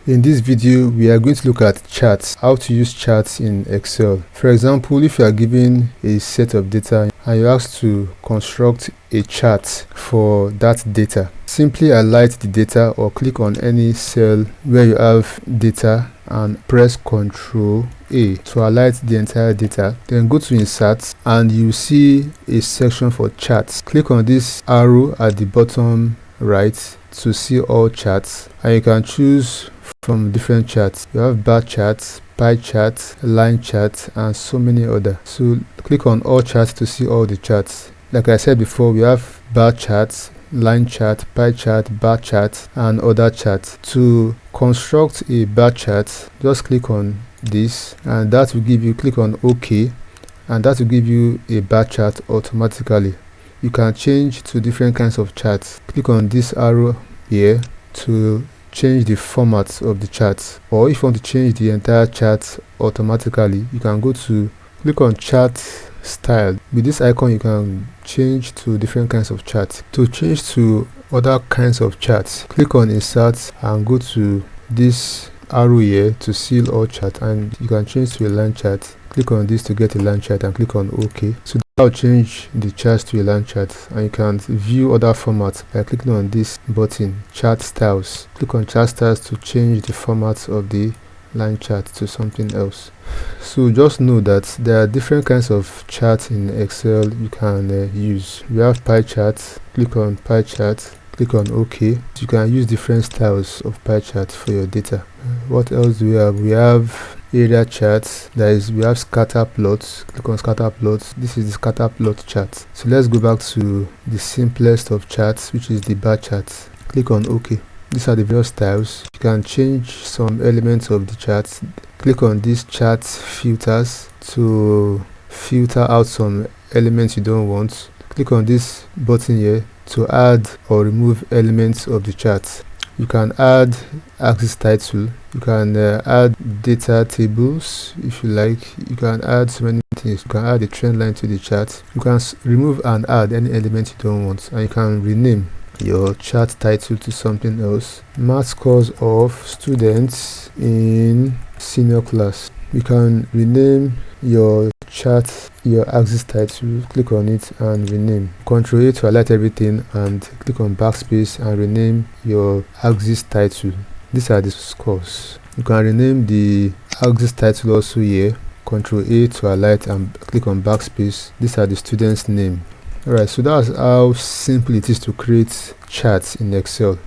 In this video, we are going to look at charts, how to use charts in Excel. For example, if you are given a set of data and you're asked to construct a chart for that data, simply highlight the data or click on any cell where you have data and press Ctrl A to highlight the entire data. Then go to Insert and you see a section for charts. Click on this arrow at the bottom right to see all charts, and you can choose from different charts. You have bar charts, pie charts, line charts, and so many other. So click on all charts to see all the charts. Like I said before, we have bar charts, line chart, pie chart, bar chart, and other charts. To construct a bar chart, just click on this, and that will give you, click on OK, and that will give you a bar chart automatically. You can change to different kinds of charts. Click on this arrow here to change the format of the chart, or if you want to change the entire chart automatically, you can go to click on chart style. With this icon, you can change to different kinds of charts. To change to other kinds of charts, click on Insert and go to this arrow here to seal all chart, and you can change to a line chart. Click on this to get a line chart and click on OK. So that will change the charts to a line chart, and you can view other formats by clicking on this button, chart styles. Click on chart styles to change the format of the line chart to something else. So just know that there are different kinds of charts in Excel you can use. We have pie charts. Click on pie chart, click on OK. You can use different styles of pie chart for your data. What else do we have? We have area charts. We have scatter plots. Click on scatter plots. This is the scatter plot chart. So let's go back to the simplest of charts, which is the bar chart. Click on OK. These are the various styles. You can change some elements of the charts. Click on these chart filters to filter out some elements you don't want. Click on this button here to add or remove elements of the chart. You can add axis title. You can add data tables if you like. You can add so many things. You can add a trend line to the chart. You can remove and add any element you don't want, and you can rename your chart title to something else. Math scores of students in senior class. You can rename your chart, your axis title. Click on it and rename. Ctrl A to highlight everything and click on backspace and rename your axis title. These are the scores. You can rename the axis title also here. Ctrl A to highlight and click on backspace. These are the students' name. Alright, so that's how simple it is to create charts in Excel.